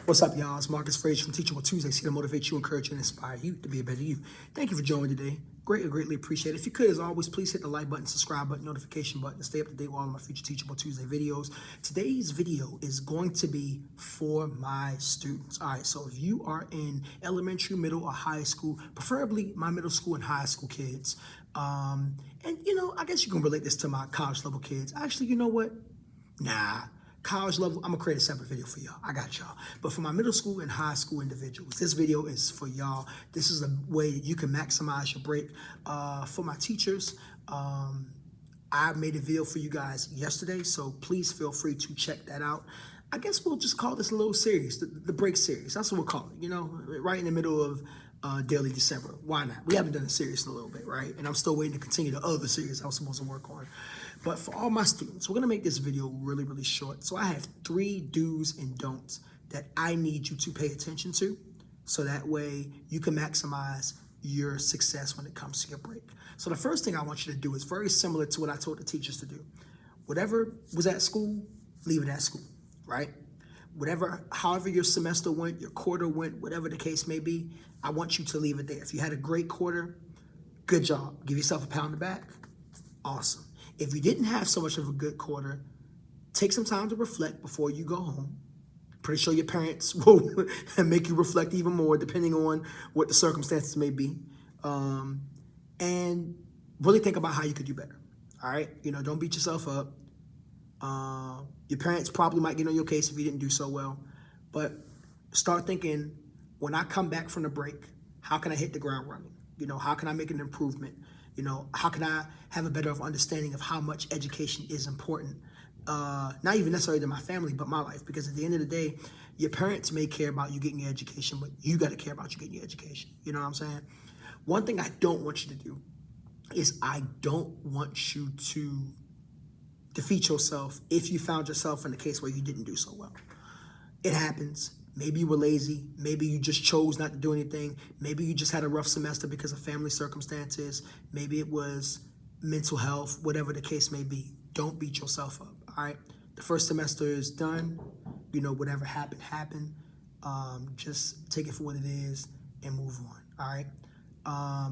What's up, y'all? It's Marcus Frazier from Teachable Tuesdays, here to motivate you, encourage you, and inspire you to be a better you. Thank you for joining today. Greatly appreciate it. If you could, as always, please hit the like button, subscribe button, notification button to stay up to date with all of my future Teachable Tuesday videos. Today's video is going to be for my students. All right, so if you are in elementary, middle, or high school, preferably my middle school and high school kids, and I guess you can relate this to my college level kids. Actually, you know what? Nah. College level, I'm gonna create a separate video for y'all. I got y'all. But for my middle school and high school individuals, this video is for y'all. This is a way you can maximize your break. For my teachers, I made a video for you guys yesterday, so please feel free to check that out. I guess we'll just call this a little series, the break series. That's what we'll call it, right in the middle of daily December. Why not? We haven't done a series in a little bit, right? And I'm still waiting to continue the other series I was supposed to work on. But for all my students, we're gonna make this video really short. So I have 3 do's and don'ts that I need you to pay attention to, so that way you can maximize your success when it comes to your break. So the first thing I want you to do is very similar to what I told the teachers to do. Whatever was at school, leave it at school, right? However your semester went, your quarter went, whatever the case may be, I want you to leave it there. If you had a great quarter, good job. Give yourself a pat on the back. Awesome. If you didn't have so much of a good quarter, take some time to reflect before you go home. Pretty sure your parents will make you reflect even more depending on what the circumstances may be. And really think about how you could do better, all right? Don't beat yourself up. Your parents probably might get on your case if you didn't do so well, but start thinking, when I come back from the break, how can I hit the ground running? How can I make an improvement? How can I have a better understanding of how much education is important? Not even necessarily to my family, but my life. Because at the end of the day, your parents may care about you getting your education, but you got to care about you getting your education. You know what I'm saying? One thing I don't want you to do is I don't want you to defeat yourself if you found yourself in a case where you didn't do so well. It happens. Maybe you were lazy. Maybe you just chose not to do anything. Maybe you just had a rough semester because of family circumstances. Maybe it was mental health, whatever the case may be. Don't beat yourself up, all right? The first semester is done. Whatever happened. Just take it for what it is and move on, all right?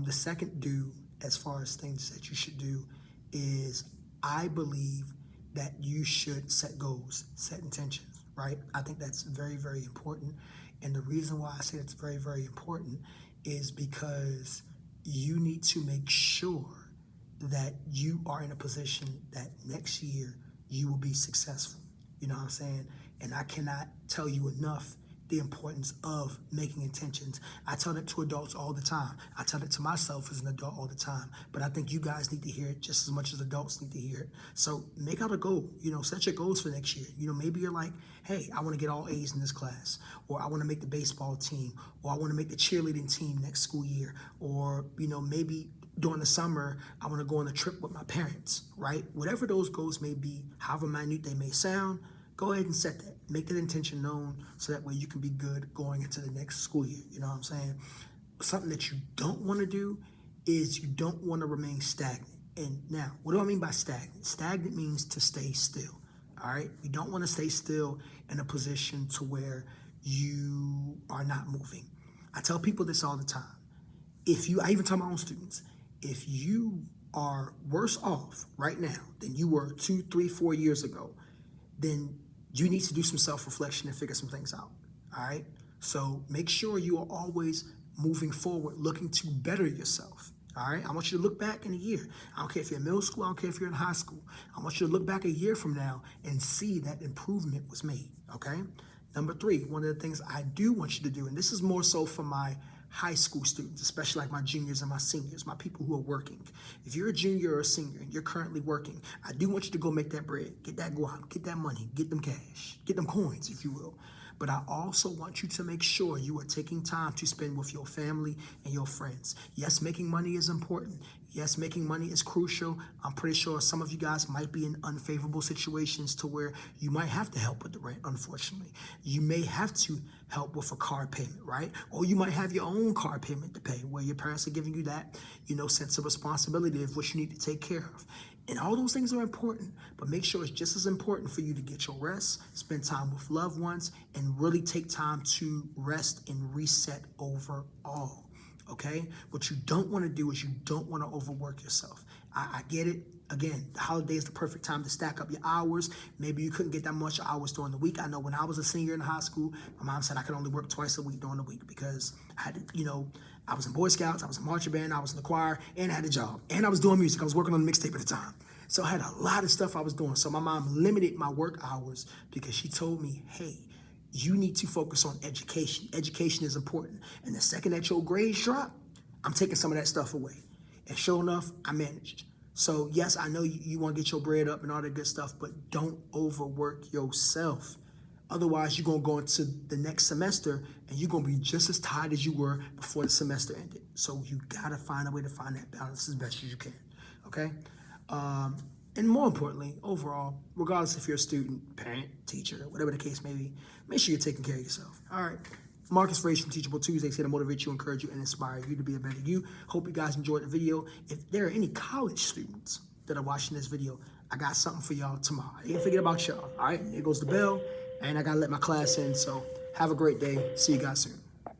The second do, as far as things that you should do, is I believe that you should set goals, set intentions, right? I think that's very important. And the reason why I say it's very important is because you need to make sure that you are in a position that next year you will be successful. You know what I'm saying? And I cannot tell you enough the importance of making intentions. I tell that to adults all the time. I tell it to myself as an adult all the time. But I think you guys need to hear it just as much as adults need to hear it. So make out a goal. Set your goals for next year. Maybe you're like, hey, I want to get all A's in this class, or I want to make the baseball team, or I want to make the cheerleading team next school year, or maybe during the summer, I want to go on a trip with my parents, right? Whatever those goals may be, however minute they may sound, go ahead and set that. Make that intention known so that way you can be good going into the next school year. You know what I'm saying? Something that you don't want to do is you don't want to remain stagnant. And now, what do I mean by stagnant? Stagnant means to stay still, all right? You don't want to stay still in a position to where you are not moving. I tell people this all the time. I even tell my own students, if you are worse off right now than you were 2, 3, 4 years ago, then you need to do some self-reflection and figure some things out, all right? So make sure you are always moving forward, looking to better yourself, all right? I want you to look back in a year. I don't care if you're in middle school, I don't care if you're in high school. I want you to look back a year from now and see that improvement was made, okay? Number 3, one of the things I do want you to do, and this is more so for my high school students, especially like my juniors and my seniors, my people who are working. If you're a junior or a senior and you're currently working, I do want you to go make that bread, get that guap, get that money, get them cash, get them coins, if you will. But I also want you to make sure you are taking time to spend with your family and your friends. Yes, making money is important. Yes, making money is crucial. I'm pretty sure some of you guys might be in unfavorable situations to where you might have to help with the rent, unfortunately. You may have to help with a car payment, right? Or you might have your own car payment to pay where your parents are giving you that, sense of responsibility of what you need to take care of. And all those things are important, but make sure it's just as important for you to get your rest, spend time with loved ones, and really take time to rest and reset overall. Okay? What you don't want to do is you don't want to overwork yourself. I get it. Again, the holiday is the perfect time to stack up your hours. Maybe you couldn't get that much hours during the week. I know when I was a senior in high school, my mom said I could only work twice a week during the week because I had to, I was in Boy Scouts, I was in marching band, I was in the choir, and I had a job. And I was doing music. I was working on the mixtape at the time. So I had a lot of stuff I was doing. So my mom limited my work hours because she told me, hey, you need to focus on education. Education is important. And the second that your grades drop, I'm taking some of that stuff away. And sure enough, I managed. So yes, I know you want to get your bread up and all that good stuff, but don't overwork yourself. Otherwise, you're going to go into the next semester and you're going to be just as tired as you were before the semester ended. So you got to find a way to find that balance as best as you can, okay? And more importantly, overall, regardless if you're a student, parent, teacher, whatever the case may be, make sure you're taking care of yourself, all right? Marcus Frazier from Teachable Tuesdays here to motivate you, encourage you, and inspire you to be a better you. Hope you guys enjoyed the video. If there are any college students that are watching this video, I got something for y'all tomorrow. I didn't forget about y'all, all right? Here goes the bell, and I got to let my class in, so have a great day. See you guys soon.